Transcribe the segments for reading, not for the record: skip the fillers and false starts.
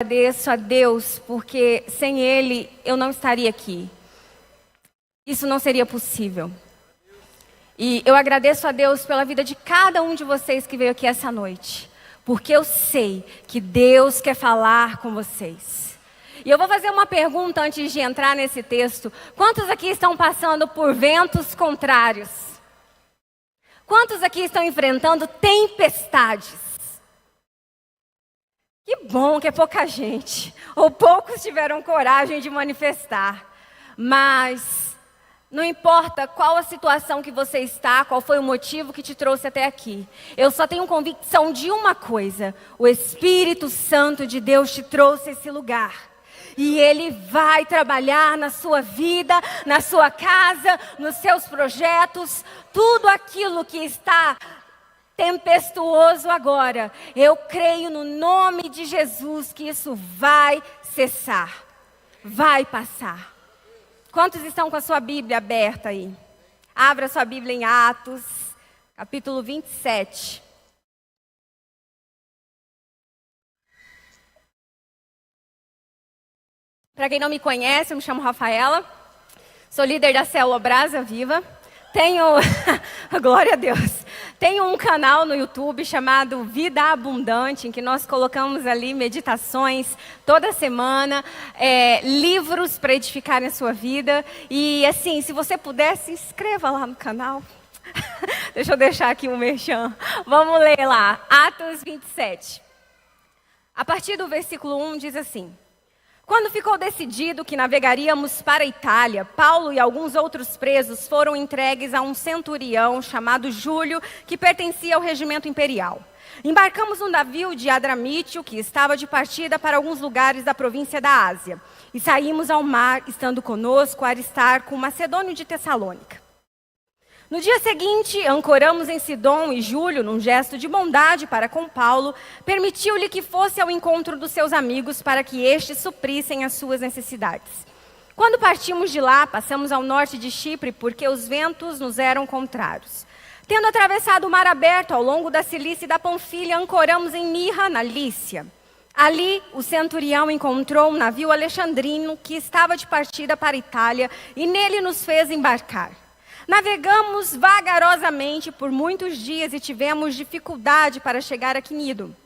Agradeço a Deus porque sem Ele eu não estaria aqui. Isso não seria possível. E eu agradeço a Deus pela vida de cada um de vocês que veio aqui essa noite. Porque eu sei que Deus quer falar com vocês. E eu vou fazer uma pergunta antes de entrar nesse texto. Quantos aqui estão passando por ventos contrários? Quantos aqui estão enfrentando tempestades? Que bom que é pouca gente, ou poucos tiveram coragem de manifestar. Mas não importa qual a situação que você está, qual foi o motivo que te trouxe até aqui. Eu só tenho convicção de uma coisa: o Espírito Santo de Deus te trouxe a esse lugar. E Ele vai trabalhar na sua vida, na sua casa, nos seus projetos, tudo aquilo que está tempestuoso agora, eu creio no nome de Jesus que isso vai cessar, vai passar. Quantos estão com a sua Bíblia aberta aí? Abra sua Bíblia em Atos, capítulo 27. Para quem não me conhece, eu me chamo Rafaela, sou líder da Célula Brasa Viva, tenho, glória a Deus, tenho um canal no YouTube chamado Vida Abundante, em que nós colocamos ali meditações toda semana, livros para edificarem a sua vida. E assim, se você puder, se inscreva lá no canal. Deixa eu deixar aqui um merchan. Vamos ler lá, Atos 27. A partir do versículo 1 diz assim: Quando ficou decidido que navegaríamos para a Itália, Paulo e alguns outros presos foram entregues a um centurião chamado Júlio, que pertencia ao regimento imperial. Embarcamos um navio de Adramítio, que estava de partida para alguns lugares da província da Ásia, e saímos ao mar, estando conosco Aristarco, macedônio de Tessalônica. No dia seguinte, ancoramos em Sidom e Júlio, num gesto de bondade para com Paulo, permitiu-lhe que fosse ao encontro dos seus amigos para que estes suprissem as suas necessidades. Quando partimos de lá, passamos ao norte de Chipre, porque os ventos nos eram contrários. Tendo atravessado o mar aberto ao longo da Cilícia e da Panfilha, ancoramos em Mirra, na Lícia. Ali, o centurião encontrou um navio alexandrino que estava de partida para a Itália e nele nos fez embarcar. Navegamos vagarosamente por muitos dias e tivemos dificuldade para chegar a Quinido.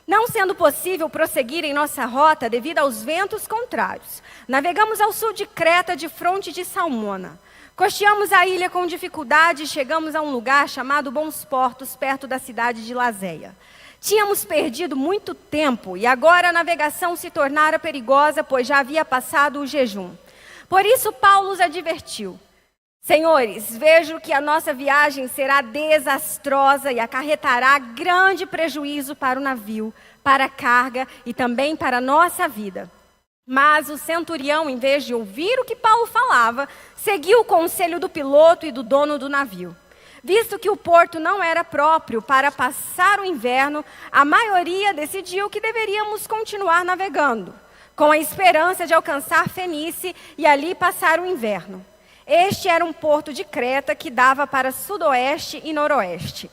Não sendo possível prosseguir em nossa rota devido aos ventos contrários, navegamos ao sul de Creta, de fronte de Salmona. Costeamos a ilha com dificuldade e chegamos a um lugar chamado Bons Portos, perto da cidade de Lazéia. Tínhamos perdido muito tempo e agora a navegação se tornara perigosa, pois já havia passado o jejum. Por isso Paulo os advertiu: Senhores, vejo que a nossa viagem será desastrosa e acarretará grande prejuízo para o navio, para a carga e também para a nossa vida. Mas o centurião, em vez de ouvir o que Paulo falava, seguiu o conselho do piloto e do dono do navio. Visto que o porto não era próprio para passar o inverno, a maioria decidiu que deveríamos continuar navegando, com a esperança de alcançar Fenícia e ali passar o inverno. Este era um porto de Creta que dava para sudoeste e noroeste.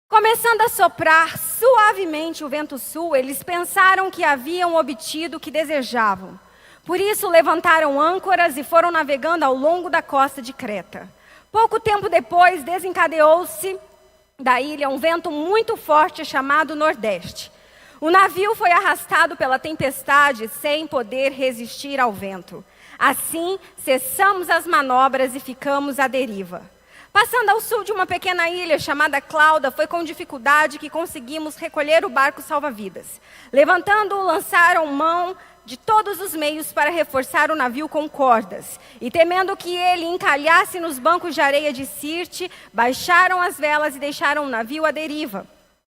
Começando a soprar suavemente o vento sul, eles pensaram que haviam obtido o que desejavam. Por isso levantaram âncoras e foram navegando ao longo da costa de Creta. Pouco tempo depois, desencadeou-se da ilha um vento muito forte chamado Nordeste. O navio foi arrastado pela tempestade sem poder resistir ao vento. Assim, cessamos as manobras e ficamos à deriva. Passando ao sul de uma pequena ilha chamada Clauda, foi com dificuldade que conseguimos recolher o barco salva-vidas. Levantando-o, lançaram mão de todos os meios para reforçar o navio com cordas. E temendo que ele encalhasse nos bancos de areia de Sirte, baixaram as velas e deixaram o navio à deriva.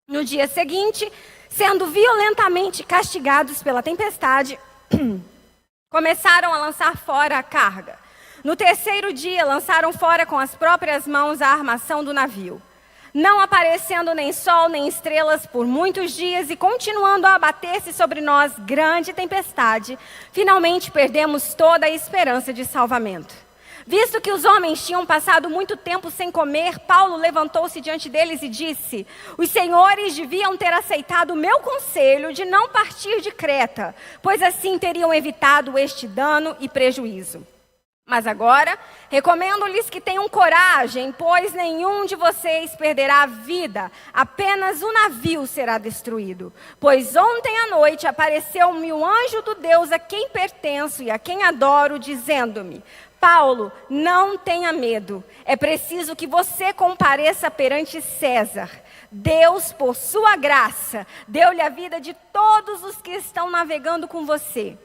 No dia seguinte, sendo violentamente castigados pela tempestade, começaram a lançar fora a carga. No terceiro dia, lançaram fora com as próprias mãos a armação do navio. Não aparecendo nem sol nem estrelas por muitos dias e continuando a abater-se sobre nós grande tempestade, finalmente perdemos toda a esperança de salvamento. Visto que os homens tinham passado muito tempo sem comer, Paulo levantou-se diante deles e disse: os senhores deviam ter aceitado o meu conselho de não partir de Creta, pois assim teriam evitado este dano e prejuízo. Mas agora, recomendo-lhes que tenham coragem, pois nenhum de vocês perderá a vida, apenas o navio será destruído. Pois ontem à noite apareceu-me o anjo do Deus a quem pertenço e a quem adoro, dizendo-me: Paulo, não tenha medo, é preciso que você compareça perante César. Deus, por sua graça, deu-lhe a vida de todos os que estão navegando com você.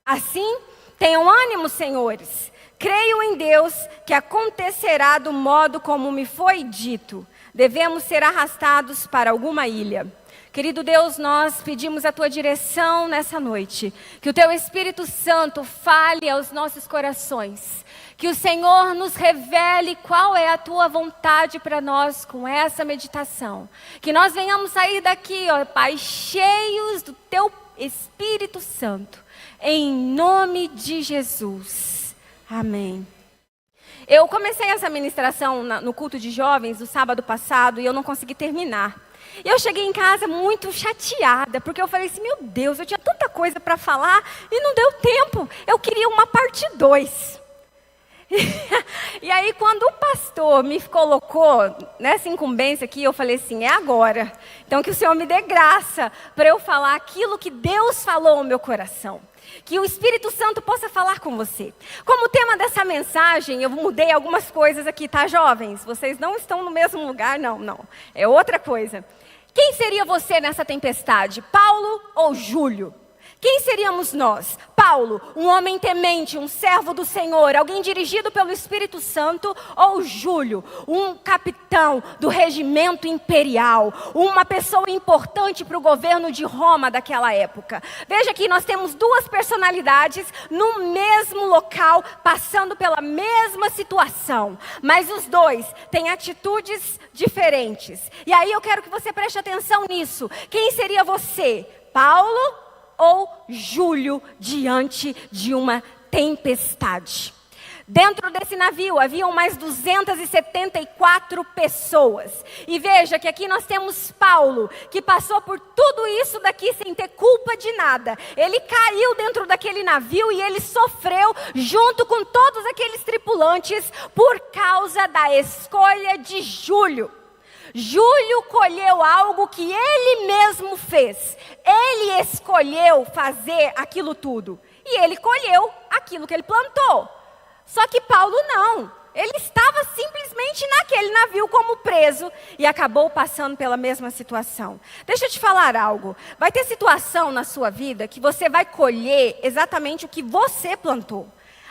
Assim, tenham ânimo, senhores. Creio em Deus que acontecerá do modo como me foi dito. Devemos ser arrastados para alguma ilha. Querido Deus, nós pedimos a Tua direção nessa noite. Que o Teu Espírito Santo fale aos nossos corações. Que o Senhor nos revele qual é a Tua vontade para nós com essa meditação. Que nós venhamos sair daqui, ó Pai, cheios do Teu Espírito Santo. Em nome de Jesus. Amém. Eu comecei essa ministração no culto de jovens do sábado passado e eu não consegui terminar. Eu cheguei em casa muito chateada, porque eu falei assim, meu Deus, eu tinha tanta coisa para falar e não deu tempo. Eu queria uma parte 2. E aí quando o pastor me colocou nessa incumbência aqui, eu falei assim, é agora. Então que o Senhor me dê graça para eu falar aquilo que Deus falou no meu coração. Que o Espírito Santo possa falar com você. Como tema dessa mensagem, eu mudei algumas coisas aqui, tá, jovens? Vocês não estão no mesmo lugar, não. É outra coisa. Quem seria você nessa tempestade? Paulo ou Júlio? Quem seríamos nós? Paulo, um homem temente, um servo do Senhor, alguém dirigido pelo Espírito Santo, ou Júlio, um capitão do regimento imperial, uma pessoa importante para o governo de Roma daquela época. Veja que nós temos duas personalidades no mesmo local, passando pela mesma situação, mas os dois têm atitudes diferentes. E aí eu quero que você preste atenção nisso. Quem seria você? Paulo ou Júlio diante de uma tempestade? Dentro desse navio haviam mais 274 pessoas. E veja que aqui nós temos Paulo, que passou por tudo isso daqui sem ter culpa de nada. Ele caiu dentro daquele navio e ele sofreu junto com todos aqueles tripulantes por causa da escolha de Júlio. Júlio colheu algo que ele mesmo fez. Ele escolheu fazer aquilo tudo. E ele colheu aquilo que ele plantou. Só que Paulo não. Ele estava simplesmente naquele navio como preso e acabou passando pela mesma situação. Deixa eu te falar algo. Vai ter situação na sua vida que você vai colher exatamente o que você plantou.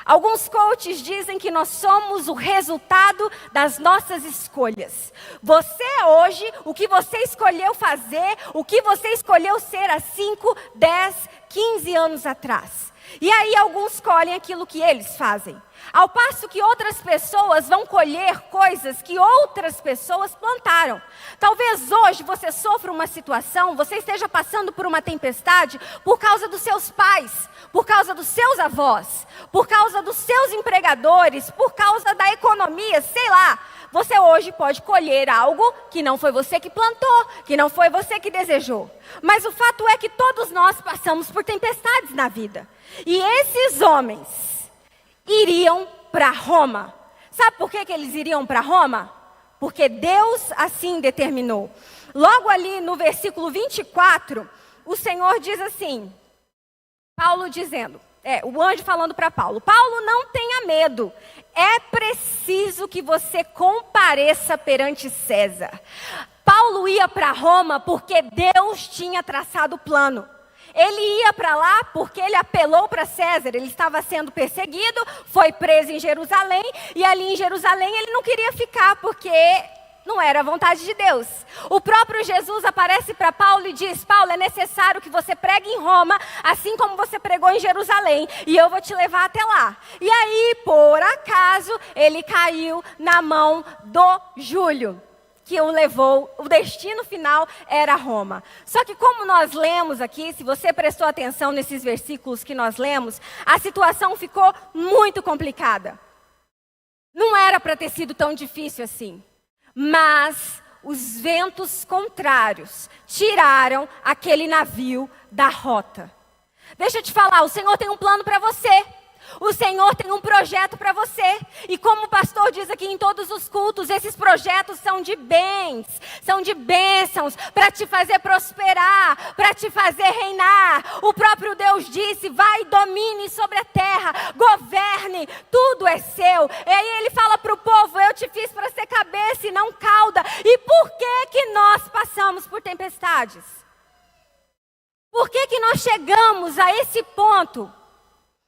Alguns coaches dizem que nós somos o resultado das nossas escolhas. Você hoje, o que você escolheu fazer, o que você escolheu ser há 5, 10, 15 anos atrás. E aí alguns colhem aquilo que eles fazem. Ao passo que outras pessoas vão colher coisas que outras pessoas plantaram. Talvez hoje você sofra uma situação, você esteja passando por uma tempestade por causa dos seus pais, por causa dos seus avós, por causa dos seus empregadores, por causa da economia, sei lá. Você hoje pode colher algo que não foi você que plantou, que não foi você que desejou. Mas o fato é que todos nós passamos por tempestades na vida. E esses homens iriam para Roma. Sabe por que eles iriam para Roma? Porque Deus assim determinou. Logo ali no versículo 24, o Senhor diz assim, Paulo dizendo, o anjo falando para Paulo, Paulo, não tenha medo, é preciso que você compareça perante César. Paulo ia para Roma porque Deus tinha traçado o plano. Ele ia para lá porque ele apelou para César, ele estava sendo perseguido, foi preso em Jerusalém, e ali em Jerusalém ele não queria ficar porque não era a vontade de Deus. O próprio Jesus aparece para Paulo e diz, Paulo, é necessário que você pregue em Roma, assim como você pregou em Jerusalém, e eu vou te levar até lá. E aí, por acaso, ele caiu na mão do Júlio, que o levou, o destino final era Roma. Só que como nós lemos aqui, se você prestou atenção nesses versículos que nós lemos, a situação ficou muito complicada. Não era para ter sido tão difícil assim. Mas os ventos contrários tiraram aquele navio da rota. Deixa eu te falar, o Senhor tem um plano para você. O Senhor tem um projeto para você. E como o pastor diz aqui em todos os cultos, esses projetos são de bens, são de bênçãos, para te fazer prosperar, para te fazer reinar. O próprio Deus disse, vai e domine sobre a terra, governe, tudo é seu. E aí ele fala para o povo, eu te fiz para ser cabeça e não cauda. E por que nós passamos por tempestades? Por que nós chegamos a esse ponto?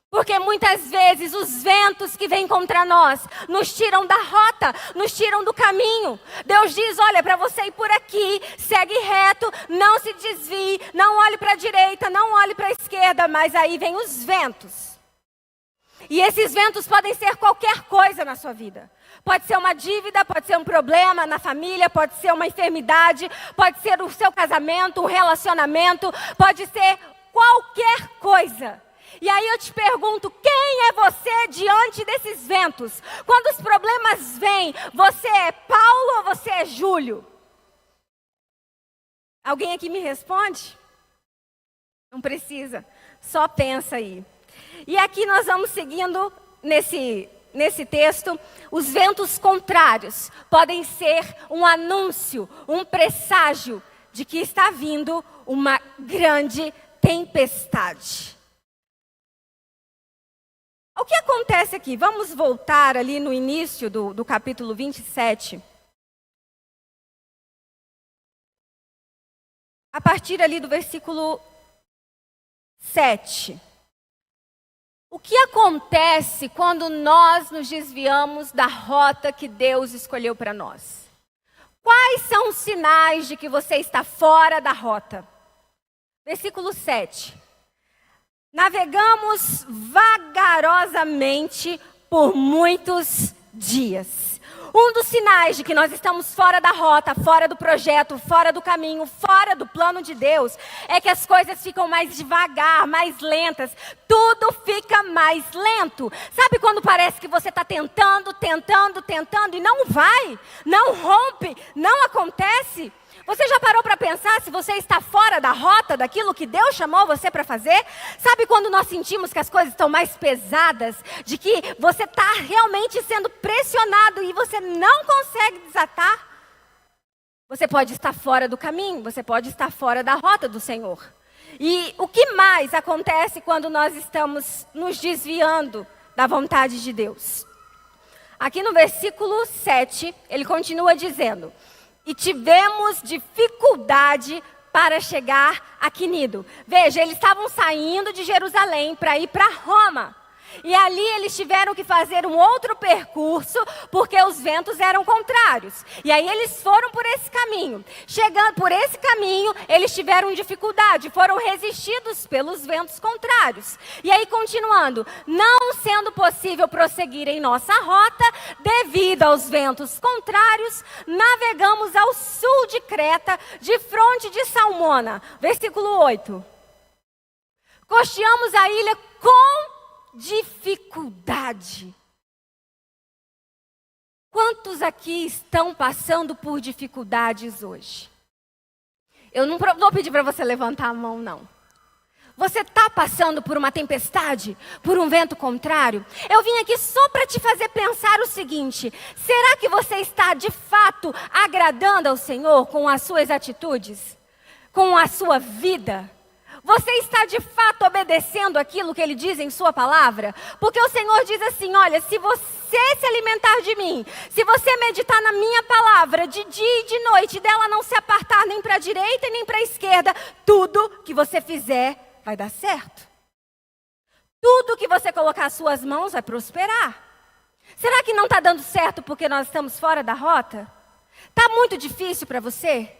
Porque muitas vezes os ventos que vêm contra nós nos tiram da rota, nos tiram do caminho. Deus diz, olha, para você ir por aqui, segue reto, não se desvie, não olhe para a direita, não olhe para a esquerda, mas aí vem os ventos. E esses ventos podem ser qualquer coisa na sua vida. Pode ser uma dívida, pode ser um problema na família, pode ser uma enfermidade, pode ser o seu casamento, um relacionamento, pode ser qualquer coisa. E aí eu te pergunto, quem é você diante desses ventos? Quando os problemas vêm, você é Paulo ou você é Júlio? Alguém aqui me responde? Não precisa, só pensa aí. E aqui nós vamos seguindo nesse texto, os ventos contrários podem ser um anúncio, um presságio de que está vindo uma grande tempestade. O que acontece aqui? Vamos voltar ali no início do capítulo 27. A partir ali do versículo 7. O que acontece quando nós nos desviamos da rota que Deus escolheu para nós? Quais são os sinais de que você está fora da rota? Versículo 7. Navegamos vagarosamente por muitos dias. Um dos sinais de que nós estamos fora da rota, fora do projeto, fora do caminho, fora do plano de Deus, é que as coisas ficam mais devagar, mais lentas. Tudo fica mais lento. Sabe quando parece que você está tentando e não vai, não rompe, não acontece? Você já parou para pensar se você está fora da rota daquilo que Deus chamou você para fazer? Sabe quando nós sentimos que as coisas estão mais pesadas? De que você está realmente sendo pressionado e você não consegue desatar? Você pode estar fora do caminho, você pode estar fora da rota do Senhor. E o que mais acontece quando nós estamos nos desviando da vontade de Deus? Aqui no versículo 7, ele continua dizendo... E tivemos dificuldade para chegar a Quinido. Veja, eles estavam saindo de Jerusalém para ir para Roma. E ali eles tiveram que fazer um outro percurso, porque os ventos eram contrários. E aí eles foram por esse caminho. Chegando por esse caminho, eles tiveram dificuldade, foram resistidos pelos ventos contrários. E aí continuando, não sendo possível prosseguir em nossa rota, devido aos ventos contrários, navegamos ao sul de Creta, de fronte de Salmona. Versículo 8. Costeamos a ilha com dificuldade. Quantos aqui estão passando por dificuldades hoje? Eu não vou pedir para você levantar a mão, não. Você está passando por uma tempestade? Por um vento contrário? Eu vim aqui só para te fazer pensar o seguinte: será que você está de fato agradando ao Senhor com as suas atitudes? Com a sua vida? Você está de fato obedecendo aquilo que Ele diz em sua palavra? Porque o Senhor diz assim, olha, se você se alimentar de mim, se você meditar na minha palavra de dia e de noite, dela não se apartar nem para a direita e nem para a esquerda, tudo que você fizer vai dar certo. Tudo que você colocar as suas mãos vai prosperar. Será que não está dando certo porque nós estamos fora da rota? Está muito difícil para você?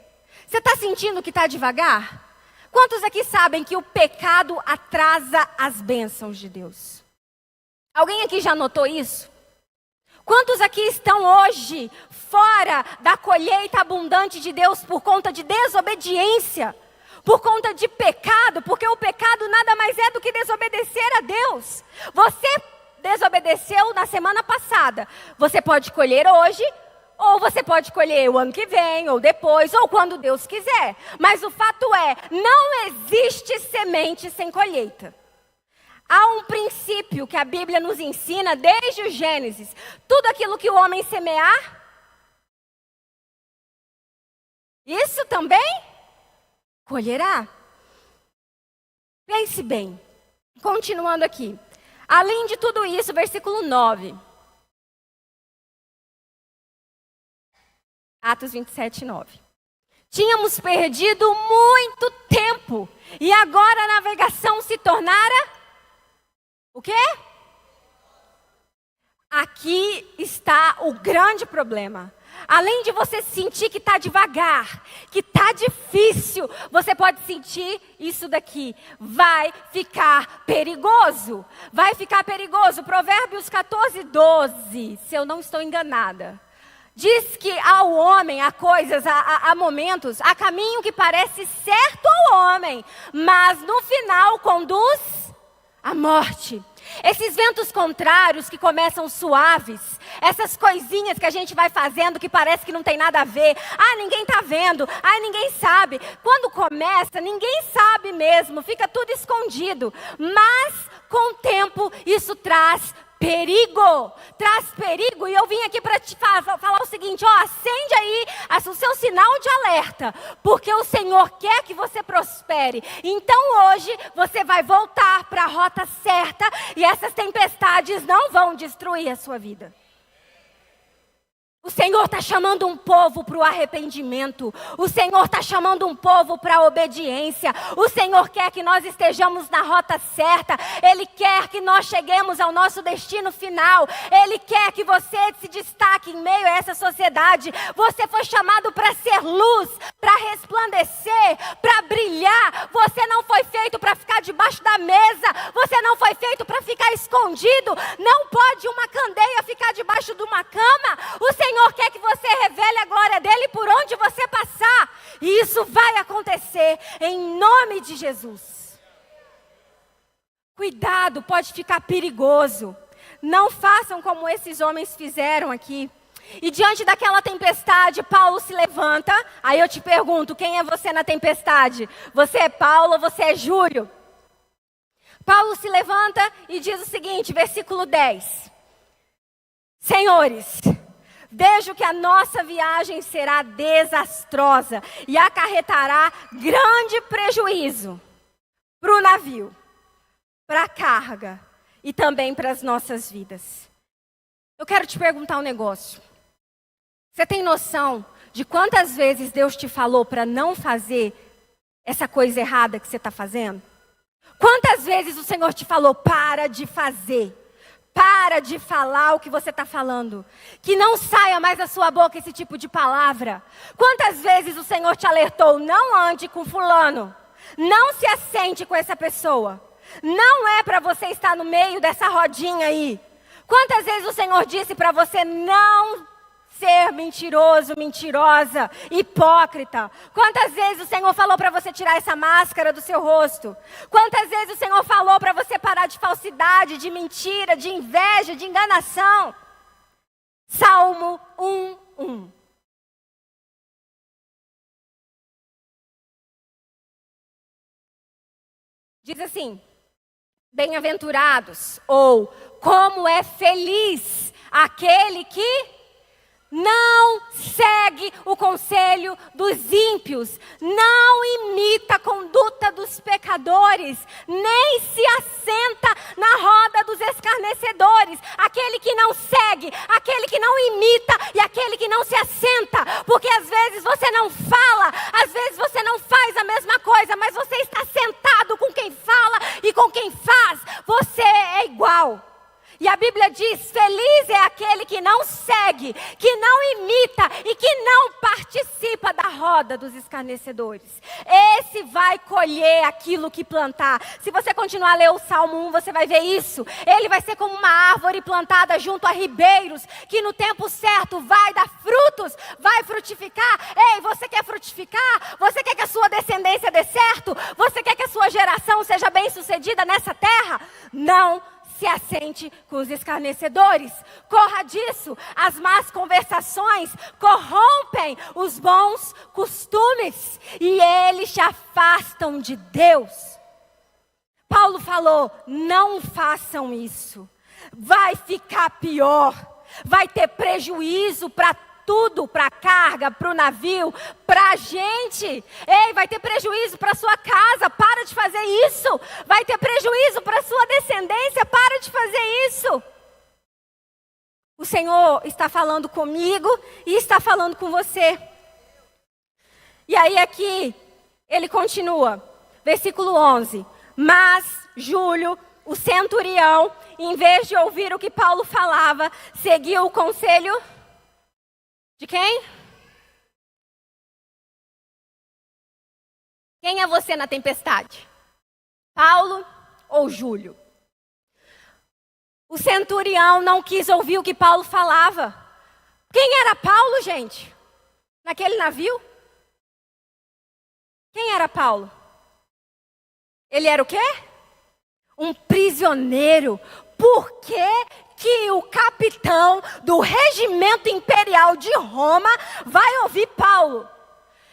Você está sentindo que está devagar? Quantos aqui sabem que o pecado atrasa as bênçãos de Deus? Alguém aqui já notou isso? Quantos aqui estão hoje fora da colheita abundante de Deus por conta de desobediência? Por conta de pecado? Porque o pecado nada mais é do que desobedecer a Deus. Você desobedeceu na semana passada. Você pode colher hoje, ou você pode colher o ano que vem, ou depois, ou quando Deus quiser. Mas o fato é, não existe semente sem colheita. Há um princípio que a Bíblia nos ensina desde o Gênesis. Tudo aquilo que o homem semear, isso também colherá. Pense bem. Continuando aqui. Além de tudo isso, versículo 9. Atos 27, 9. Tínhamos perdido muito tempo e agora a navegação se tornara o quê? Aqui está o grande problema. Além de você sentir que está devagar, que está difícil, você pode sentir isso daqui. Vai ficar perigoso. Vai ficar perigoso. Provérbios 14, 12, se eu não estou enganada. Diz que ao homem, há coisas, há momentos, há caminho que parece certo ao homem, mas no final conduz à morte. Esses ventos contrários que começam suaves, essas coisinhas que a gente vai fazendo que parece que não tem nada a ver. Ah, ninguém está vendo. Ah, ninguém sabe. Quando começa, ninguém sabe mesmo. Fica tudo escondido. Mas, com o tempo, isso traz perigo. Traz perigo. E eu vim aqui para te falar o seguinte. Acende aí o seu sinal de alerta. Porque o Senhor quer que você prospere. Então hoje você vai voltar para a rota certa. E essas tempestades não vão destruir a sua vida. O Senhor está chamando um povo para o arrependimento. O Senhor está chamando um povo para a obediência. O Senhor quer que nós estejamos na rota certa. Ele quer que nós cheguemos ao nosso destino final. Ele quer que você se destaque em meio a essa sociedade. Você foi chamado para ser luz, para resplandecer, para brilhar. Você não foi feito para ficar debaixo da mesa. Você não foi feito para ficar escondido. Não pode uma candeia ficar debaixo de uma cama. O Senhor quer que você revele a glória dele por onde você passar. E isso vai acontecer em nome de Jesus. Cuidado, pode ficar perigoso. Não façam como esses homens fizeram aqui. E diante daquela tempestade, Paulo se levanta. Aí eu te pergunto, quem é você na tempestade? Você é Paulo ou você é Júlio? Paulo se levanta e diz o seguinte, versículo 10. Senhores, vejo que a nossa viagem será desastrosa e acarretará grande prejuízo para o navio, para a carga e também para as nossas vidas. Eu quero te perguntar um negócio. Você tem noção de quantas vezes Deus te falou para não fazer essa coisa errada que você está fazendo? Quantas vezes o Senhor te falou, para de fazer? Para de falar o que você está falando. Que não saia mais da sua boca esse tipo de palavra. Quantas vezes o Senhor te alertou, não ande com fulano. Não se assente com essa pessoa. Não é para você estar no meio dessa rodinha aí. Quantas vezes o Senhor disse para você não ser mentiroso, mentirosa, hipócrita? Quantas vezes o Senhor falou para você tirar essa máscara do seu rosto? Quantas vezes o Senhor falou para você parar de falsidade, de mentira, de inveja, de enganação? Salmo 1:1. Diz assim: bem-aventurados, ou como é feliz aquele que não segue o conselho dos ímpios, não imita a conduta dos pecadores, nem se assenta na roda dos escarnecedores. Aquele que não segue, aquele que não imita e aquele que não se assenta. Porque às vezes você não fala, às vezes você não faz a mesma coisa, mas você está sentado com quem fala e com quem faz. Você é igual. E a Bíblia diz, feliz é aquele que não segue, que não imita e que não participa da roda dos escarnecedores. Esse vai colher aquilo que plantar. Se você continuar a ler o Salmo 1, você vai ver isso. Ele vai ser como uma árvore plantada junto a ribeiros, que no tempo certo vai dar frutos, vai frutificar. Ei, você quer frutificar? Você quer que a sua descendência dê certo? Você quer que a sua geração seja bem sucedida nessa terra? Não se assente com os escarnecedores. Corra disso. As más conversações corrompem os bons costumes e eles te afastam de Deus. Paulo falou, não façam isso. Vai ficar pior. Vai ter prejuízo para tudo, para a carga, para o navio, para a gente. Ei, vai ter prejuízo para a sua casa, para de fazer isso. Vai ter prejuízo para a sua descendência, para de fazer isso. O Senhor está falando comigo e está falando com você. E aí aqui, ele continua, versículo 11. Mas Júlio, o centurião, em vez de ouvir o que Paulo falava, seguiu o conselho de quem? Quem é você na tempestade? Paulo ou Júlio? O centurião não quis ouvir o que Paulo falava. Quem era Paulo, gente? Naquele navio? Quem era Paulo? Ele era o quê? Um prisioneiro. Por que o capitão do regimento imperial de Roma vai ouvir Paulo?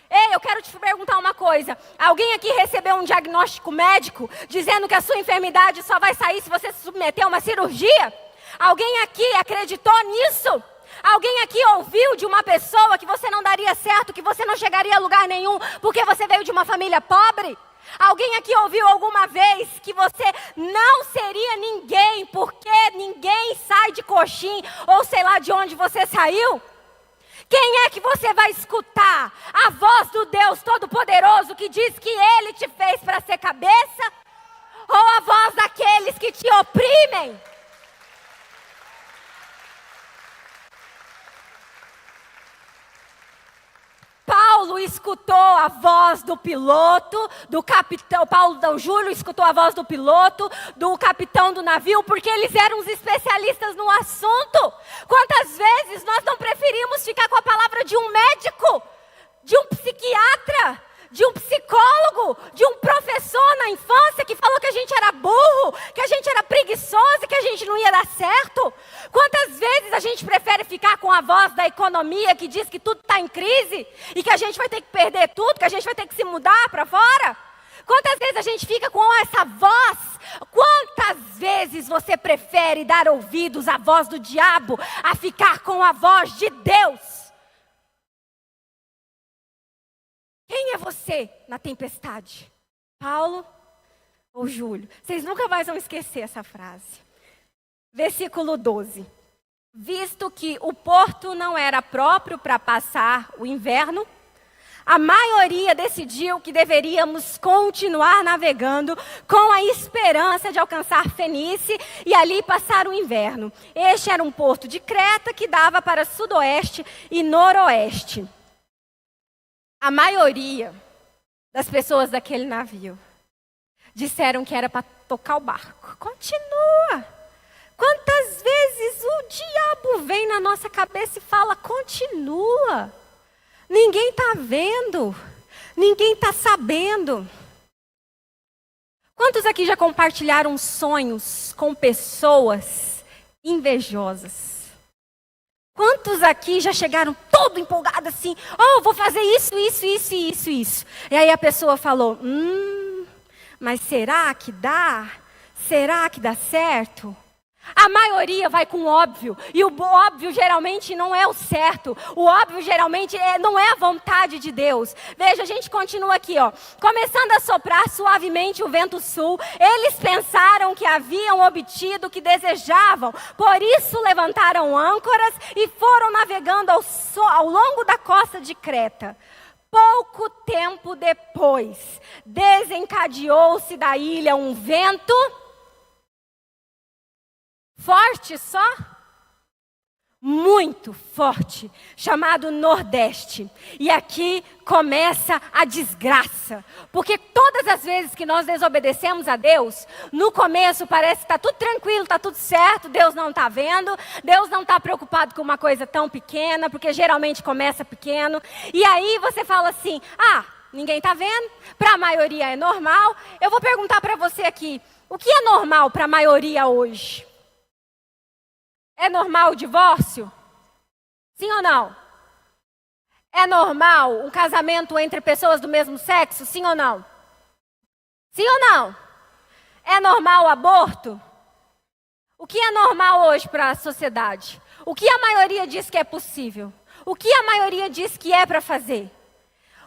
Ei, eu quero te perguntar uma coisa. Alguém aqui recebeu um diagnóstico médico dizendo que a sua enfermidade só vai sair se você se submeter a uma cirurgia? Alguém aqui acreditou nisso? Alguém aqui ouviu de uma pessoa que você não daria certo, que você não chegaria a lugar nenhum porque você veio de uma família pobre? Alguém aqui ouviu alguma vez que você não seria ninguém porque ninguém sai de Coxim ou sei lá de onde você saiu? Quem é que você vai escutar? A voz do Deus Todo-Poderoso que diz que Ele te fez para ser cabeça? Ou a voz daqueles que te oprimem? Paulo escutou a voz do piloto, do capitão. Júlio escutou a voz do piloto, do capitão do navio, porque eles eram os especialistas no assunto. Quantas vezes nós não preferimos ficar com a palavra de um médico, de um psiquiatra, de um psicólogo, de um professor na infância que falou que a gente era burro, que a gente era preguiçoso e que a gente não ia dar certo? Quantas vezes a gente prefere ficar com a voz da economia que diz que tudo está em crise e que a gente vai ter que perder tudo, que a gente vai ter que se mudar para fora? Quantas vezes a gente fica com essa voz? Quantas vezes você prefere dar ouvidos à voz do diabo a ficar com a voz de Deus? Quem é você na tempestade? Paulo ou Júlio? Vocês nunca mais vão esquecer essa frase. Versículo 12. Visto que o porto não era próprio para passar o inverno, a maioria decidiu que deveríamos continuar navegando com a esperança de alcançar Fenícia e ali passar o inverno. Este era um porto de Creta que dava para sudoeste e noroeste. A maioria das pessoas daquele navio disseram que era para tocar o barco. Continua. Quantas vezes o diabo vem na nossa cabeça e fala, continua. Ninguém está vendo. Ninguém está sabendo. Quantos aqui já compartilharam sonhos com pessoas invejosas? Quantos aqui já chegaram todo empolgados assim, vou fazer isso. E aí a pessoa falou, mas será que dá? Será que dá certo? A maioria vai com o óbvio, e o óbvio geralmente não é o certo. O óbvio geralmente não é a vontade de Deus. Veja, a gente continua aqui, começando a soprar suavemente o vento sul, eles pensaram que haviam obtido o que desejavam, por isso levantaram âncoras e foram navegando ao longo da costa de Creta. Pouco tempo depois, desencadeou-se da ilha um vento forte só? Muito forte, chamado Nordeste. E aqui começa a desgraça. Porque todas as vezes que nós desobedecemos a Deus, no começo parece que está tudo tranquilo, está tudo certo, Deus não está vendo, Deus não está preocupado com uma coisa tão pequena, porque geralmente começa pequeno. E aí você fala assim, ninguém está vendo, para a maioria é normal. Eu vou perguntar para você aqui, O que é normal para a maioria hoje? É normal o divórcio? Sim ou não? É normal um casamento entre pessoas do mesmo sexo? Sim ou não? Sim ou não? É normal o aborto? O que é normal hoje para a sociedade? O que a maioria diz que é possível? O que a maioria diz que é para fazer?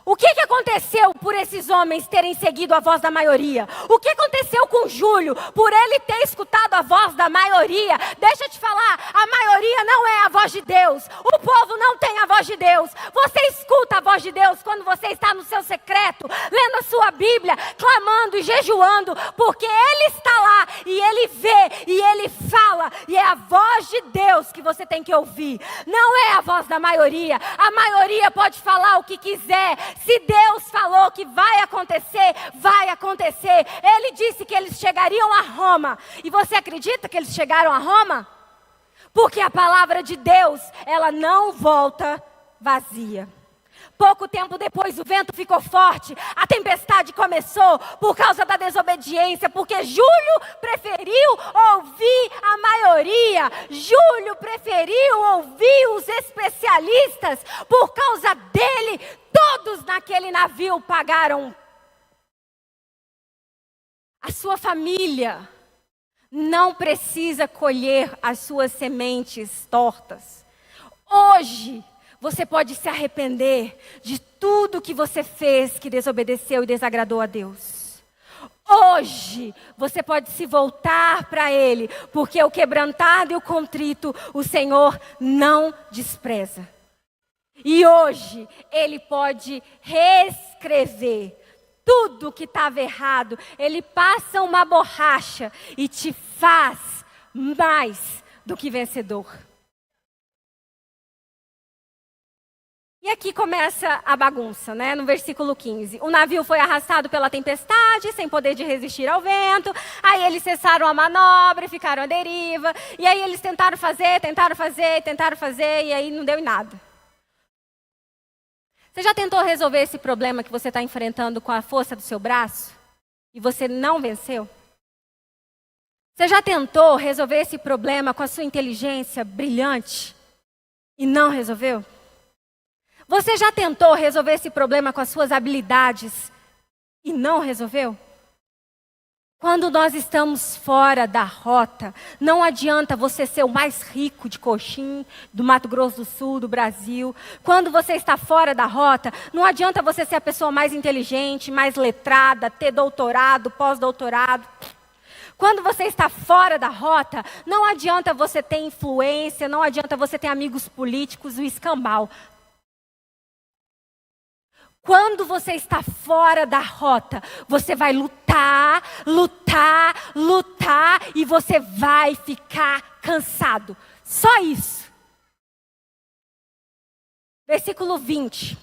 O que aconteceu por esses homens terem seguido a voz da maioria? O que aconteceu com Júlio por ele ter escutado a voz da maioria? Deixa eu te falar, a maioria não é a voz de Deus. O povo não tem a voz de Deus. Você escuta a voz de Deus quando você está no seu secreto, lendo a sua Bíblia, clamando e jejuando, porque Ele está lá e Ele vê e Ele fala. E é a voz de Deus que você tem que ouvir. Não é a voz da maioria. A maioria pode falar o que quiser. Se Deus falou que vai acontecer, vai acontecer. Ele disse que eles chegariam a Roma. E você acredita que eles chegaram a Roma? Porque a palavra de Deus, ela não volta vazia. Pouco tempo depois o vento ficou forte, a tempestade começou por causa da desobediência, porque Júlio preferiu ouvir a maioria, Júlio preferiu ouvir os especialistas, por causa dele, todos naquele navio pagaram. A sua família não precisa colher as suas sementes tortas. Hoje, você pode se arrepender de tudo que você fez que desobedeceu e desagradou a Deus. Hoje, você pode se voltar para Ele, porque o quebrantado e o contrito, o Senhor não despreza. E hoje, Ele pode reescrever tudo que estava errado. Ele passa uma borracha e te faz mais do que vencedor. E aqui começa a bagunça, né? No versículo 15. O navio foi arrastado pela tempestade, sem poder de resistir ao vento. Aí eles cessaram a manobra e ficaram à deriva. E aí eles tentaram fazer, e aí não deu em nada. Você já tentou resolver esse problema que você está enfrentando com a força do seu braço? E você não venceu? Você já tentou resolver esse problema com a sua inteligência brilhante? E não resolveu? Você já tentou resolver esse problema com as suas habilidades e não resolveu? Quando nós estamos fora da rota, não adianta você ser o mais rico de Coxim, do Mato Grosso do Sul, do Brasil. Quando você está fora da rota, não adianta você ser a pessoa mais inteligente, mais letrada, ter doutorado, pós-doutorado. Quando você está fora da rota, não adianta você ter influência, não adianta você ter amigos políticos, o escambau. Quando você está fora da rota, você vai lutar e você vai ficar cansado. Só isso. Versículo 20.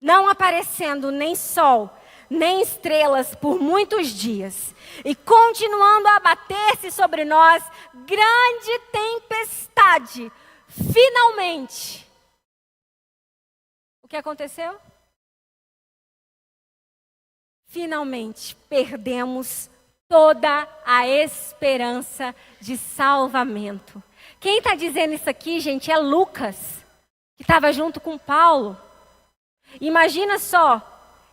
Não aparecendo nem sol, nem estrelas por muitos dias, e continuando a abater-se sobre nós grande tempestade, finalmente. O que aconteceu? Finalmente perdemos toda a esperança de salvamento. Quem está dizendo isso aqui, gente, é Lucas, que estava junto com Paulo. Imagina só,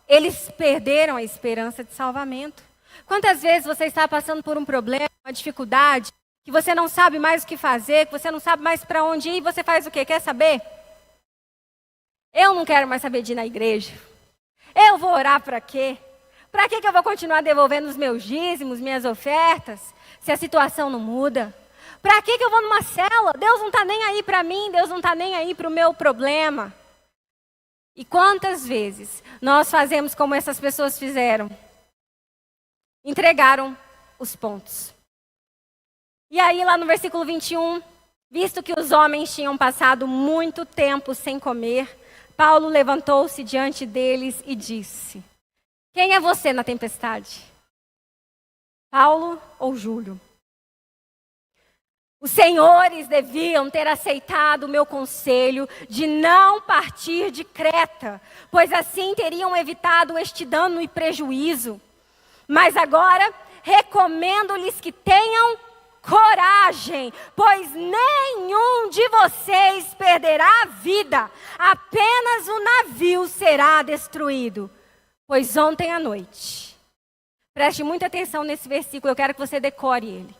eles perderam a esperança de salvamento. Quantas vezes você está passando por um problema, uma dificuldade, que você não sabe mais o que fazer, que você não sabe mais para onde ir, e você faz o quê? Quer saber? Eu não quero mais saber de ir na igreja. Eu vou orar para quê? Para que eu vou continuar devolvendo os meus dízimos, minhas ofertas, se a situação não muda? Para que eu vou numa célula? Deus não está nem aí para mim, Deus não está nem aí para o meu problema. E quantas vezes nós fazemos como essas pessoas fizeram? Entregaram os pontos. E aí lá no versículo 21, visto que os homens tinham passado muito tempo sem comer, Paulo levantou-se diante deles e disse: quem é você na tempestade? Paulo ou Júlio? Os senhores deviam ter aceitado o meu conselho de não partir de Creta, pois assim teriam evitado este dano e prejuízo. Mas agora recomendo-lhes que tenham coragem, pois nenhum de vocês perderá a vida, apenas o navio será destruído. Pois ontem à noite, preste muita atenção nesse versículo, eu quero que você decore ele.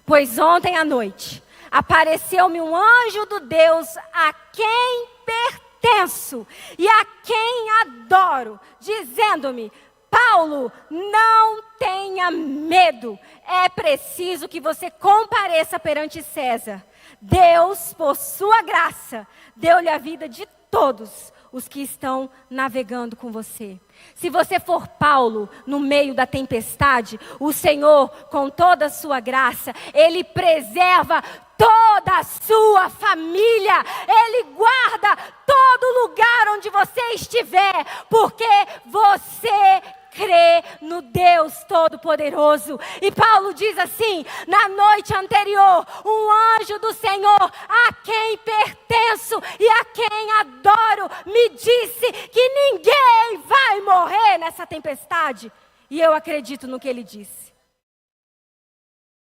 Pois ontem à noite, apareceu-me um anjo do Deus a quem pertenço e a quem adoro, dizendo-me: Paulo, não tenha medo, é preciso que você compareça perante César. Deus, por sua graça, deu-lhe a vida de todos os que estão navegando com você. Se você for Paulo no meio da tempestade, o Senhor, com toda a sua graça, Ele preserva toda a sua família. Ele guarda todo lugar onde você estiver, porque você crê no Deus Todo-Poderoso. E Paulo diz assim: na noite anterior, um anjo do Senhor, a quem pertenço e a quem adoro, me disse que ninguém vai morrer nessa tempestade. E eu acredito no que ele disse.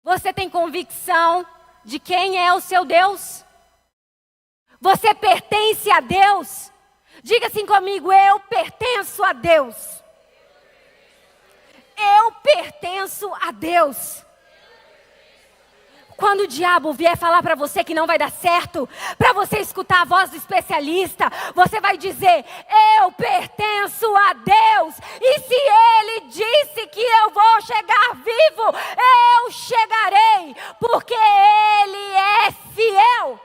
Você tem convicção de quem é o seu Deus? Você pertence a Deus? Diga assim comigo: eu pertenço a Deus. Eu pertenço a Deus. Quando o diabo vier falar para você que não vai dar certo, para você escutar a voz do especialista, você vai dizer: eu pertenço a Deus. E se Ele disse que eu vou chegar vivo, eu chegarei, porque Ele é fiel.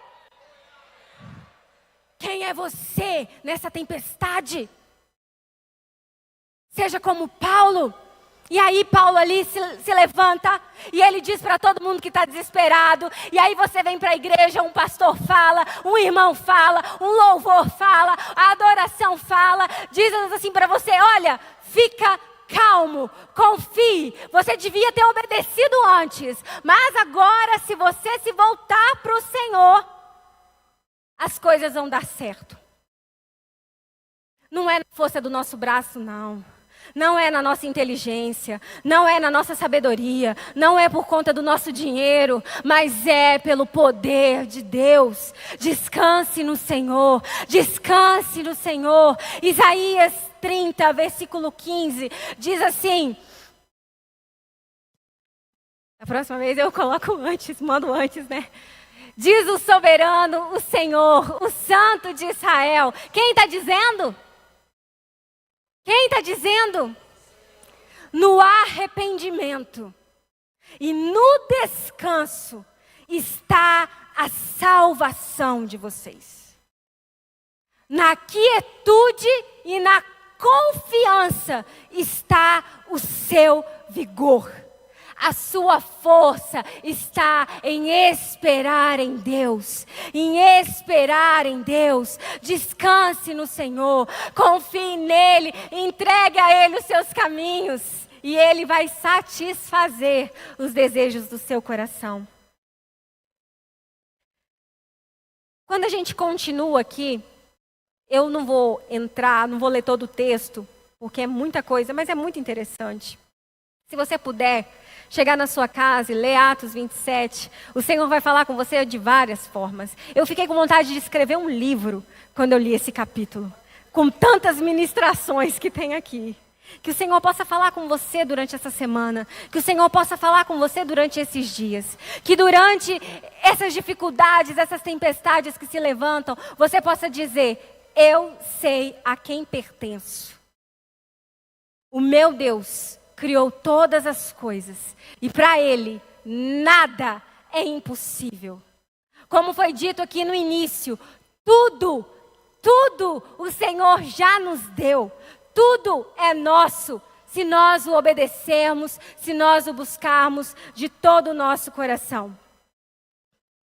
Quem é você nessa tempestade? Seja como Paulo. E aí Paulo ali se levanta e ele diz para todo mundo que está desesperado. E aí você vem para a igreja, um pastor fala, um irmão fala, um louvor fala, a adoração fala. Diz assim para você: olha, fica calmo, confie. Você devia ter obedecido antes, mas agora, se você se voltar para o Senhor, as coisas vão dar certo. Não é na força do nosso braço, não. Não é na nossa inteligência, não é na nossa sabedoria, não é por conta do nosso dinheiro, mas é pelo poder de Deus. Descanse no Senhor, descanse no Senhor. Isaías 30, versículo 15, diz assim... A próxima vez eu coloco antes, mando antes, né? Diz o soberano, o Senhor, o Santo de Israel. Quem está dizendo? Quem está dizendo? No arrependimento e no descanso está a salvação de vocês. Na quietude e na confiança está o seu vigor. A sua força está em esperar em Deus, em esperar em Deus. Descanse no Senhor, confie nele, entregue a Ele os seus caminhos e Ele vai satisfazer os desejos do seu coração. Quando a gente continua aqui, eu não vou entrar, não vou ler todo o texto, porque é muita coisa, mas é muito interessante. Se você puder chegar na sua casa e ler Atos 27, o Senhor vai falar com você de várias formas. Eu fiquei com vontade de escrever um livro quando eu li esse capítulo, com tantas ministrações que tem aqui. Que o Senhor possa falar com você durante essa semana, que o Senhor possa falar com você durante esses dias, que durante essas dificuldades, essas tempestades que se levantam, você possa dizer: eu sei a quem pertenço. O meu Deus criou todas as coisas e para Ele nada é impossível. Como foi dito aqui no início, tudo o Senhor já nos deu. Tudo é nosso se nós o obedecermos, se nós o buscarmos de todo o nosso coração.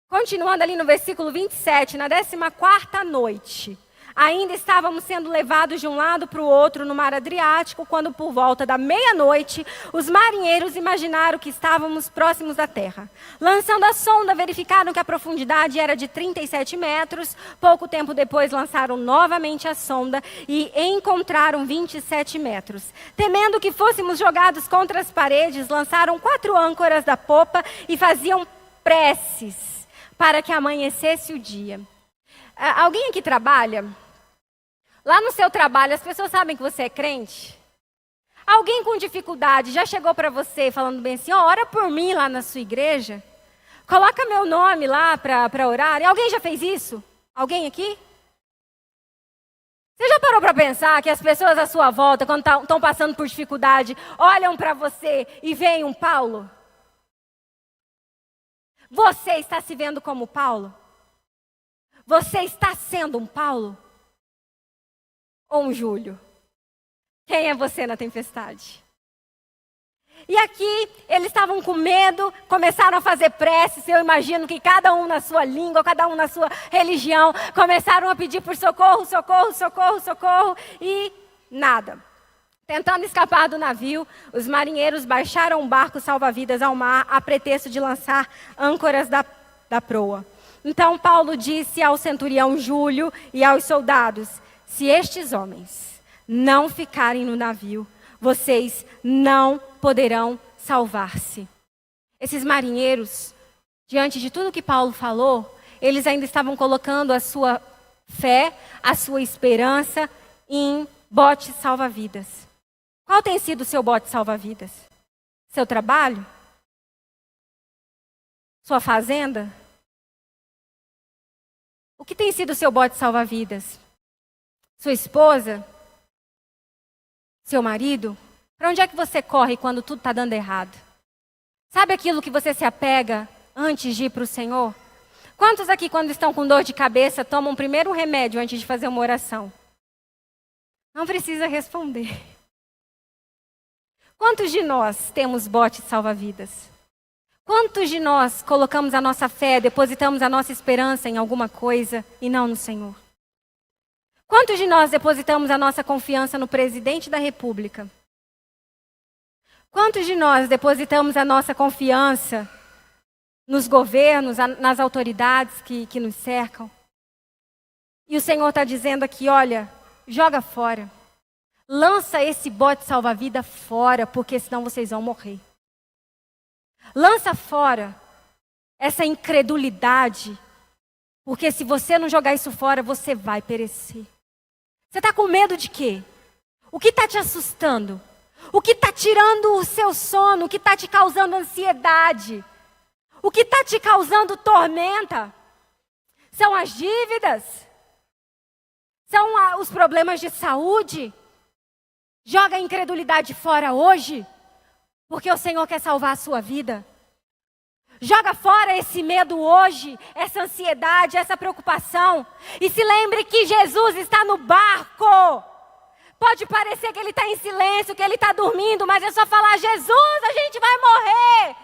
Continuando ali no versículo 27, na 14ª noite, Ainda estávamos sendo levados de um lado para o outro no mar Adriático, quando por volta da meia-noite, os marinheiros imaginaram que estávamos próximos da terra. Lançando a sonda, verificaram que a profundidade era de 37 metros. Pouco tempo depois, lançaram novamente a sonda e encontraram 27 metros. Temendo que fôssemos jogados contra as paredes, lançaram 4 âncoras da popa e faziam preces para que amanhecesse o dia. Alguém aqui trabalha? Lá no seu trabalho, as pessoas sabem que você é crente? Alguém com dificuldade já chegou para você falando bem assim, ora por mim lá na sua igreja? Coloca meu nome lá para orar. E alguém já fez isso? Alguém aqui? Você já parou para pensar que as pessoas à sua volta, quando estão passando por dificuldade, olham para você e veem um Paulo? Você está se vendo como Paulo? Você está sendo um Paulo? Ou um Júlio? Quem é você na tempestade? E aqui, eles estavam com medo, começaram a fazer preces. Eu imagino que cada um na sua língua, cada um na sua religião, começaram a pedir por socorro, socorro, socorro, socorro, e nada. Tentando escapar do navio, os marinheiros baixaram um barco salva-vidas ao mar, a pretexto de lançar âncoras da proa. Então Paulo disse ao centurião Júlio e aos soldados: se estes homens não ficarem no navio, vocês não poderão salvar-se. Esses marinheiros, diante de tudo que Paulo falou, eles ainda estavam colocando a sua fé, a sua esperança em botes salva-vidas. Qual tem sido o seu bote salva-vidas? Seu trabalho? Sua fazenda? O que tem sido o seu bote salva-vidas? Sua esposa? Seu marido? Para onde é que você corre quando tudo está dando errado? Sabe aquilo que você se apega antes de ir para o Senhor? Quantos aqui, quando estão com dor de cabeça, tomam primeiro um remédio antes de fazer uma oração? Não precisa responder. Quantos de nós temos bote salva-vidas? Quantos de nós colocamos a nossa fé, depositamos a nossa esperança em alguma coisa e não no Senhor? Quantos de nós depositamos a nossa confiança no presidente da República? Quantos de nós depositamos a nossa confiança nos governos, nas autoridades que nos cercam? E o Senhor está dizendo aqui, olha, joga fora. Lança esse bote salva-vida fora, porque senão vocês vão morrer. Lança fora essa incredulidade, porque se você não jogar isso fora, você vai perecer. Você está com medo de quê? O que está te assustando? O que está tirando o seu sono? O que está te causando ansiedade? O que está te causando tormenta? São as dívidas? São os problemas de saúde? Joga a incredulidade fora hoje, porque o Senhor quer salvar a sua vida. Joga fora esse medo hoje, essa ansiedade, essa preocupação. E se lembre que Jesus está no barco. Pode parecer que ele está em silêncio, que ele está dormindo, mas é só falar, Jesus, a gente vai morrer.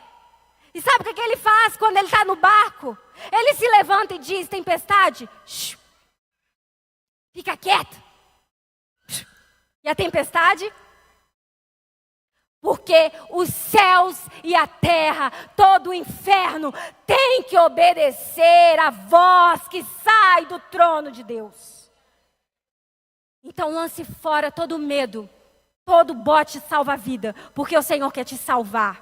E sabe o que ele faz quando ele está no barco? Ele se levanta e diz, tempestade, shh, fica quieto. E a tempestade? Porque os céus e a terra, todo o inferno, tem que obedecer à voz que sai do trono de Deus. Então lance fora todo medo, todo bote salva-vida, porque o Senhor quer te salvar.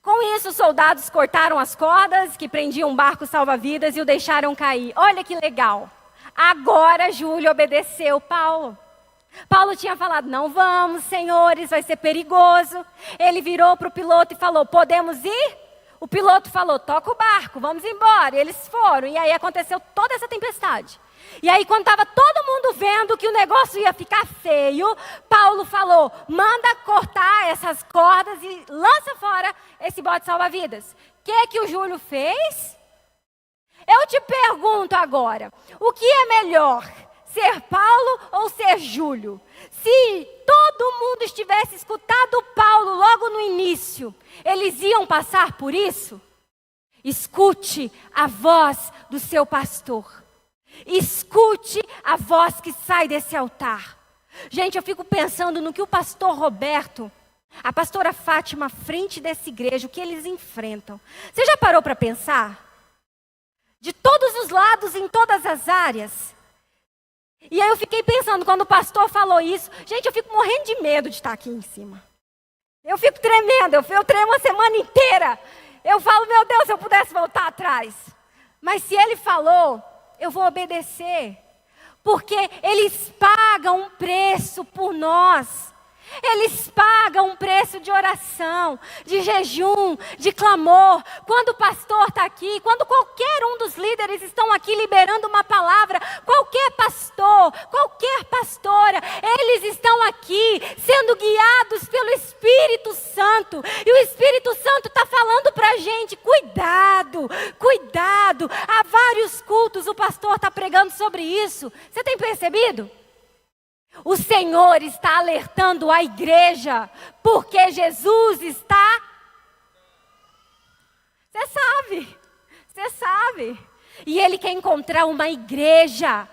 Com isso, os soldados cortaram as cordas que prendiam o barco salva-vidas e o deixaram cair. Olha que legal. Agora Júlio obedeceu Paulo. Paulo tinha falado, não vamos, senhores, vai ser perigoso. Ele virou para o piloto e falou, podemos ir? O piloto falou, toca o barco, vamos embora. E eles foram, e aí aconteceu toda essa tempestade. E aí quando estava todo mundo vendo que o negócio ia ficar feio, Paulo falou, manda cortar essas cordas e lança fora esse bote salva-vidas. O que o Júlio fez? Eu te pergunto agora, o que é melhor? Ser Paulo ou ser Júlio? Se todo mundo estivesse escutado Paulo logo no início, eles iam passar por isso? Escute a voz do seu pastor. Escute a voz que sai desse altar. Gente, eu fico pensando no que o pastor Roberto, a pastora Fátima, à frente dessa igreja, o que eles enfrentam. Você já parou para pensar? De todos os lados, em todas as áreas. E aí eu fiquei pensando, quando o pastor falou isso, gente, eu fico morrendo de medo de estar aqui em cima. Eu fico tremendo, eu tremo a semana inteira. Eu falo, meu Deus, se eu pudesse voltar atrás. Mas se ele falou, eu vou obedecer. Porque eles pagam um preço por nós. Eles pagam um preço de oração, de jejum, de clamor. Quando o pastor está aqui, quando qualquer um dos líderes estão aqui liberando uma palavra, qualquer pastor, qualquer pastora, eles estão aqui sendo guiados pelo Espírito Santo. E o Espírito Santo está falando para a gente, cuidado, cuidado. Há vários cultos, o pastor está pregando sobre isso. Você tem percebido? O Senhor está alertando a igreja, porque Jesus está... Você sabe. E Ele quer encontrar uma igreja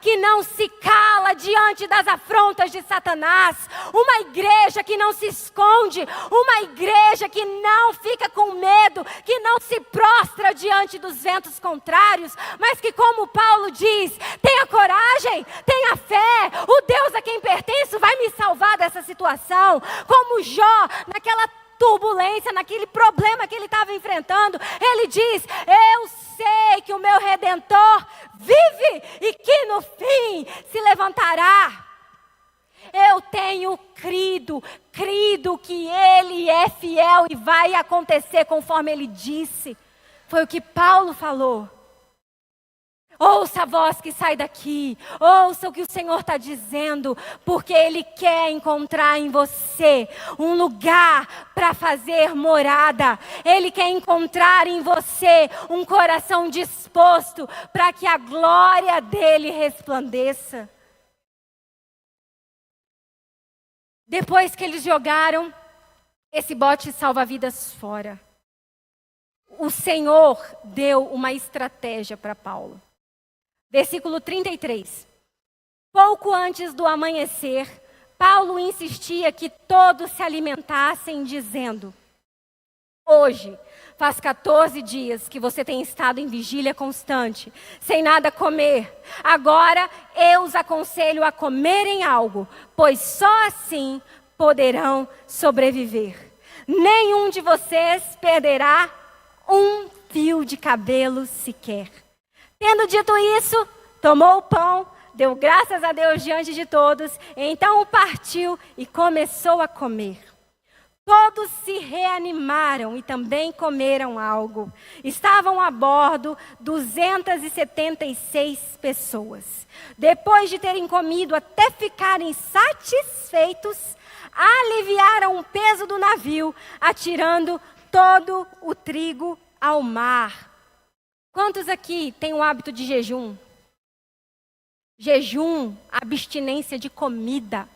que não se cala diante das afrontas de Satanás, uma igreja que não se esconde, uma igreja que não fica com medo, que não se prostra diante dos ventos contrários, mas que, como Paulo diz, tenha coragem, tenha fé, o Deus a quem pertenço vai me salvar dessa situação, como Jó, naquela turbulência, naquele problema que ele estava enfrentando, ele diz, eu sei que o meu Redentor vive e que no fim se levantará. Eu tenho crido que Ele é fiel e vai acontecer conforme Ele disse. Foi o que Paulo falou. Ouça a voz que sai daqui, ouça o que o Senhor está dizendo, porque Ele quer encontrar em você um lugar para fazer morada. Ele quer encontrar em você um coração disposto para que a glória dEle resplandeça. Depois que eles jogaram esse bote salva-vidas fora, o Senhor deu uma estratégia para Paulo. Versículo 33. Pouco antes do amanhecer, Paulo insistia que todos se alimentassem, dizendo: hoje faz 14 dias que você tem estado em vigília constante, sem nada comer. Agora eu os aconselho a comerem algo, pois só assim poderão sobreviver. Nenhum de vocês perderá um fio de cabelo sequer. Tendo dito isso, tomou o pão, deu graças a Deus diante de todos, então o partiu e começou a comer. Todos se reanimaram e também comeram algo. Estavam a bordo 276 pessoas. Depois de terem comido até ficarem satisfeitos, aliviaram o peso do navio, atirando todo o trigo ao mar. Quantos aqui têm o hábito de jejum? Jejum, abstinência de comida,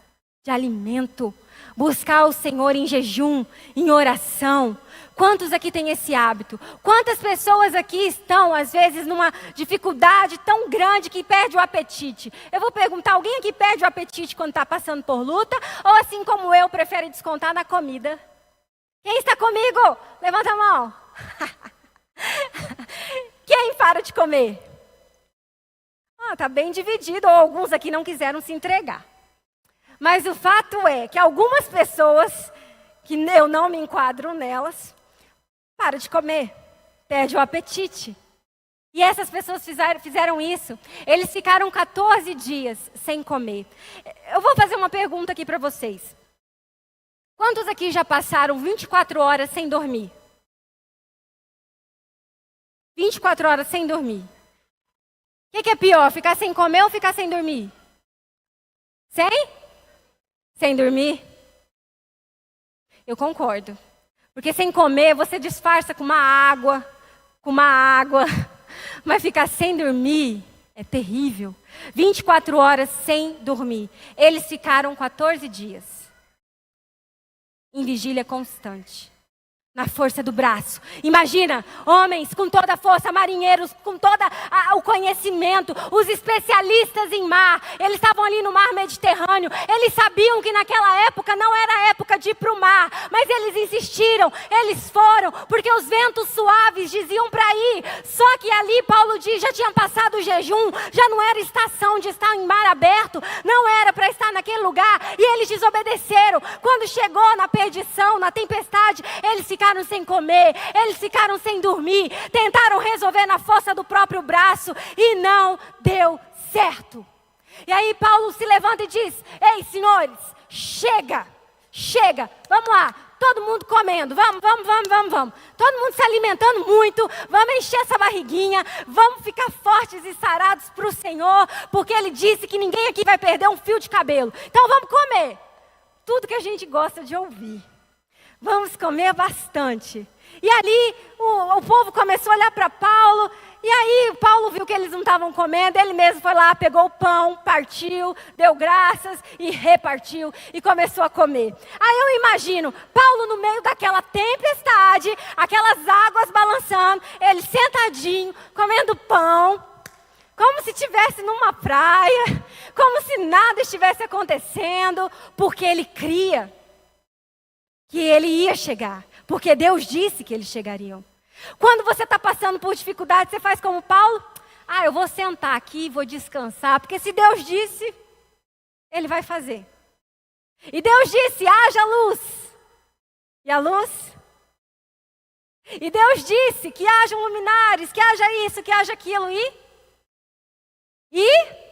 de alimento. Buscar o Senhor em jejum, em oração. Quantos aqui têm esse hábito? Quantas pessoas aqui estão, às vezes, numa dificuldade tão grande que perde o apetite? Eu vou perguntar, alguém aqui perde o apetite quando está passando por luta? Ou assim como eu, prefere descontar na comida? Quem está comigo? Levanta a mão. Quem para de comer? Está bem dividido, ou alguns aqui não quiseram se entregar. Mas o fato é que algumas pessoas, que eu não me enquadro nelas, param de comer, perde o apetite. E essas pessoas fizeram isso. Eles ficaram 14 dias sem comer. Eu vou fazer uma pergunta aqui para vocês. Quantos aqui já passaram 24 horas sem dormir? 24 horas sem dormir. O que é pior, ficar sem comer ou ficar sem dormir? Sem dormir? Eu concordo. Porque sem comer, você disfarça com uma água. Mas ficar sem dormir é terrível. 24 horas sem dormir. Eles ficaram 14 dias. Em vigília constante. Na força do braço. Imagina, homens com toda a força, marinheiros com todo o conhecimento, os especialistas em mar. Eles estavam ali no mar Mediterrâneo. Eles sabiam que naquela época não era época de ir para o mar. Mas eles insistiram, eles foram, porque os ventos suaves diziam para ir. Só que ali Paulo diz, já tinha passado o jejum, já não era estação de estar em mar aberto, não era para estar naquele lugar. E eles desobedeceram. Quando chegou na perdição, na tempestade, eles ficaram sem comer, eles ficaram sem dormir, tentaram resolver na força do próprio braço e não deu certo. E aí Paulo se levanta e diz, ei senhores, chega, vamos lá, todo mundo comendo, vamos, todo mundo se alimentando muito, vamos encher essa barriguinha, vamos ficar fortes e sarados para o Senhor, porque Ele disse que ninguém aqui vai perder um fio de cabelo, então vamos comer, tudo que a gente gosta de ouvir. Vamos comer bastante. E ali o povo começou a olhar para Paulo. E aí Paulo viu que eles não estavam comendo. Ele mesmo foi lá, pegou o pão, partiu, deu graças e repartiu. E começou a comer. Aí eu imagino Paulo no meio daquela tempestade, aquelas águas balançando. Ele sentadinho, comendo pão. Como se estivesse numa praia. Como se nada estivesse acontecendo. Porque ele cria que ele ia chegar, porque Deus disse que eles chegariam. Quando você está passando por dificuldade, você faz como Paulo? Eu vou sentar aqui, vou descansar, porque se Deus disse, Ele vai fazer. E Deus disse, haja luz. E a luz? E Deus disse que hajam luminares, que haja isso, que haja aquilo. E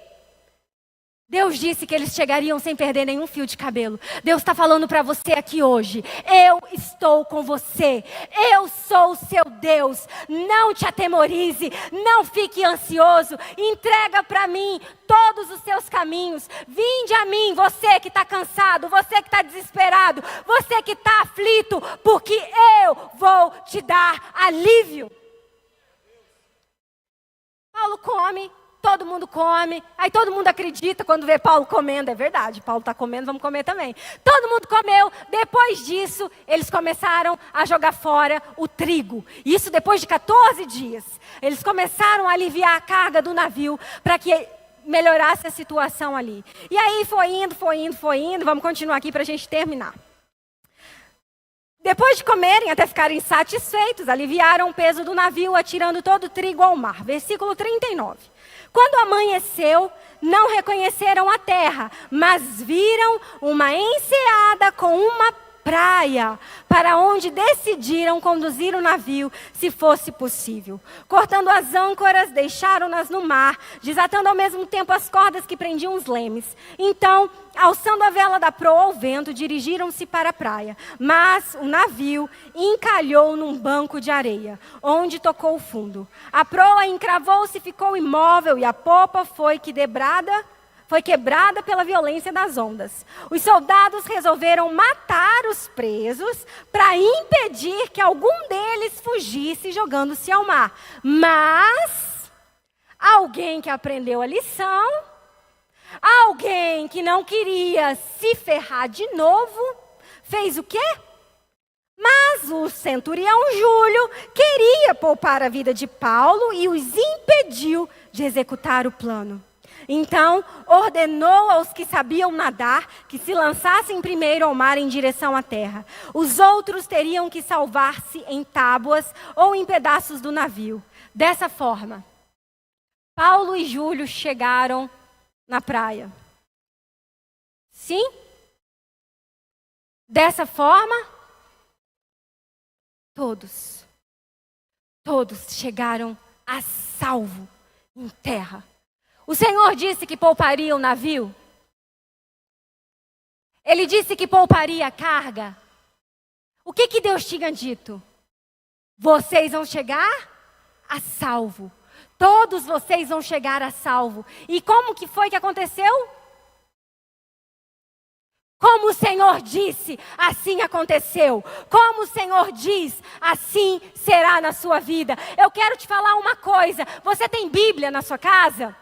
Deus disse que eles chegariam sem perder nenhum fio de cabelo. Deus está falando para você aqui hoje. Eu estou com você. Eu sou o seu Deus. Não te atemorize. Não fique ansioso. Entrega para mim todos os seus caminhos. Vinde a mim, você que está cansado, você que está desesperado, você que está aflito, porque eu vou te dar alívio. Paulo come. Todo mundo come, aí todo mundo acredita quando vê Paulo comendo, é verdade, Paulo está comendo, vamos comer também. Todo mundo comeu, depois disso, eles começaram a jogar fora o trigo. Isso depois de 14 dias. Eles começaram a aliviar a carga do navio para que melhorasse a situação ali. E aí foi indo, vamos continuar aqui para a gente terminar. Depois de comerem até ficarem satisfeitos, aliviaram o peso do navio, atirando todo o trigo ao mar. Versículo 39. Quando amanheceu, não reconheceram a terra, mas viram uma enseada com uma praia, para onde decidiram conduzir o navio, se fosse possível. Cortando as âncoras, deixaram-nas no mar, desatando ao mesmo tempo as cordas que prendiam os lemes. Então, alçando a vela da proa ao vento, dirigiram-se para a praia. Mas o navio encalhou num banco de areia, onde tocou o fundo. A proa encravou-se e ficou imóvel, e a popa foi quebrada pela violência das ondas. Os soldados resolveram matar os presos para impedir que algum deles fugisse jogando-se ao mar. Mas alguém que aprendeu a lição, alguém que não queria se ferrar de novo, fez o quê? Mas o centurião Júlio queria poupar a vida de Paulo e os impediu de executar o plano. Então, ordenou aos que sabiam nadar que se lançassem primeiro ao mar em direção à terra. Os outros teriam que salvar-se em tábuas ou em pedaços do navio. Dessa forma, Paulo e Júlio chegaram na praia. Sim? Dessa forma, todos chegaram a salvo em terra. O Senhor disse que pouparia o navio. Ele disse que pouparia a carga. O que Deus tinha dito? Vocês vão chegar a salvo. Todos vocês vão chegar a salvo. E como que foi que aconteceu? Como o Senhor disse, assim aconteceu. Como o Senhor diz, assim será na sua vida. Eu quero te falar uma coisa. Você tem Bíblia na sua casa?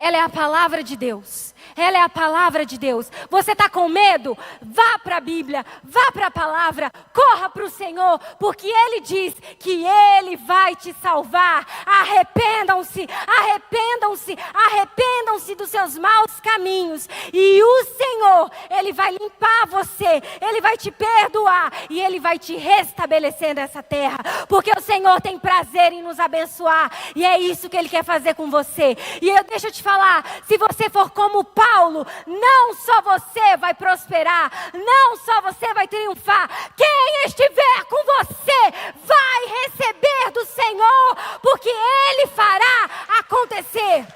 Ela é a palavra de Deus. Ela é a palavra de Deus. Você está com medo? Vá para a Bíblia, vá para a palavra, corra para o Senhor, porque Ele diz que Ele vai te salvar. Arrependam-se, arrependam-se, arrependam-se dos seus maus caminhos. E o Senhor, Ele vai limpar você, Ele vai te perdoar e Ele vai te restabelecer nessa terra. Porque o Senhor tem prazer em nos abençoar e é isso que Ele quer fazer com você. E deixa eu te falar, se você for como Paulo, não só você vai prosperar, não só você vai triunfar, quem estiver com você vai receber do Senhor, porque Ele fará acontecer.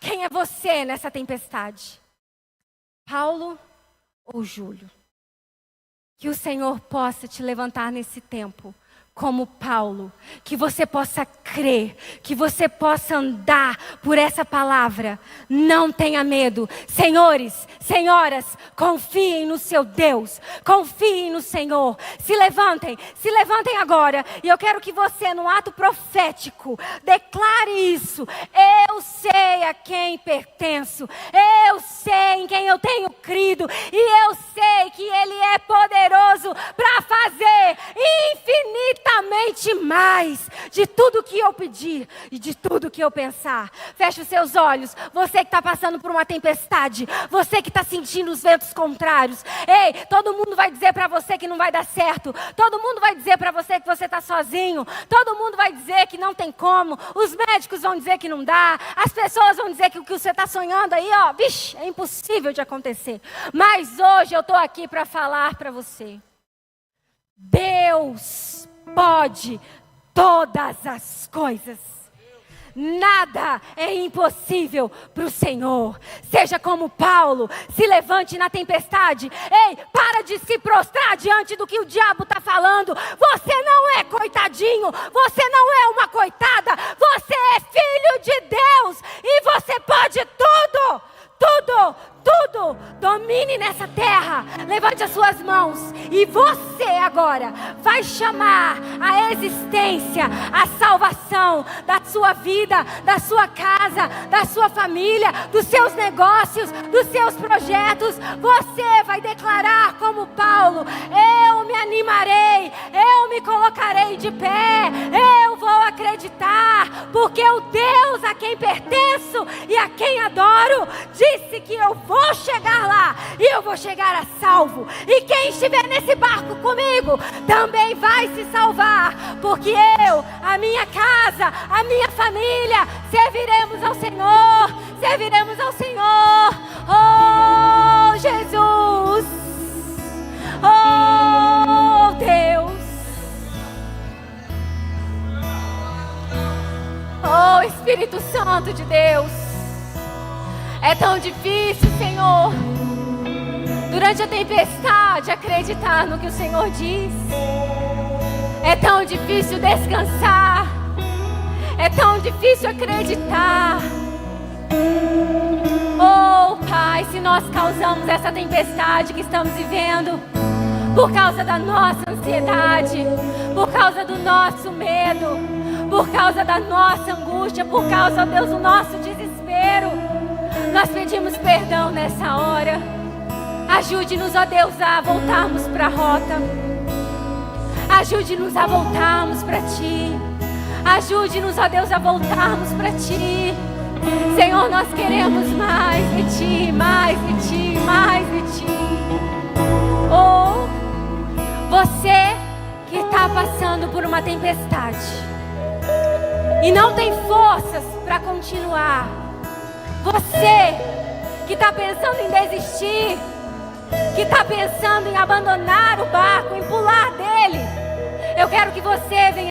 Quem é você nessa tempestade? Paulo ou Júlio? Que o Senhor possa te levantar nesse tempo como Paulo, que você possa crer, que você possa andar por essa palavra. Não tenha medo. Senhores, senhoras, confiem no seu Deus, confiem no Senhor. Se levantem agora. E eu quero que você, no ato profético, declare isso. Eu sei a quem pertenço, eu sei em quem eu tenho crido, e eu sei que Ele é poderoso para fazer infinitamente mais de tudo que eu pedir e de tudo que eu pensar. Feche os seus olhos. Você que está passando por uma tempestade, você que está sentindo os ventos contrários. Ei, todo mundo vai dizer para você que não vai dar certo. Todo mundo vai dizer para você que você está sozinho. Todo mundo vai dizer que não tem como. Os médicos vão dizer que não dá. As pessoas vão dizer que o que você está sonhando aí, ó, bicho, é impossível de acontecer. Mas hoje eu estou aqui para falar para você. Deus pode todas as coisas. Nada é impossível para o Senhor. Seja como Paulo, se levante na tempestade. Ei, para de se prostrar diante do que o diabo está falando. Você não é coitadinho, você não é uma coitada. Você é filho de Deus e você pode tudo. Tudo, tudo, domine nessa terra. Levante as suas mãos e você agora vai chamar a existência, a salvação da sua vida, da sua casa, da sua família, dos seus negócios, dos seus projetos. Você vai declarar como Paulo: eu me animarei, eu me colocarei de pé, eu vou acreditar, porque o Deus a quem pertenço e a quem adoro disse que eu vou chegar lá e eu vou chegar a salvo. E quem estiver nesse barco comigo também vai se salvar, porque eu, a minha casa, a minha família, serviremos ao Senhor, serviremos ao Senhor. Oh, Jesus! Oh, Deus! Oh, Espírito Santo de Deus! É tão difícil, Senhor, durante a tempestade, acreditar no que o Senhor diz. É tão difícil descansar. É tão difícil acreditar. Oh, Pai, se nós causamos essa tempestade que estamos vivendo por causa da nossa ansiedade, por causa do nosso medo, por causa da nossa angústia, por causa, Deus, do nosso desespero, nós pedimos perdão nessa hora. Ajude-nos, ó Deus, a voltarmos para a rota. Ajude-nos a voltarmos para Ti. Ajude-nos, ó Deus, a voltarmos para Ti. Senhor, nós queremos mais de Ti, mais de Ti, mais de Ti. Oh, você que está passando por uma tempestade e não tem forças para continuar. Você que está pensando em desistir, que está pensando em abandonar o barco, em pular dele, eu quero que você venha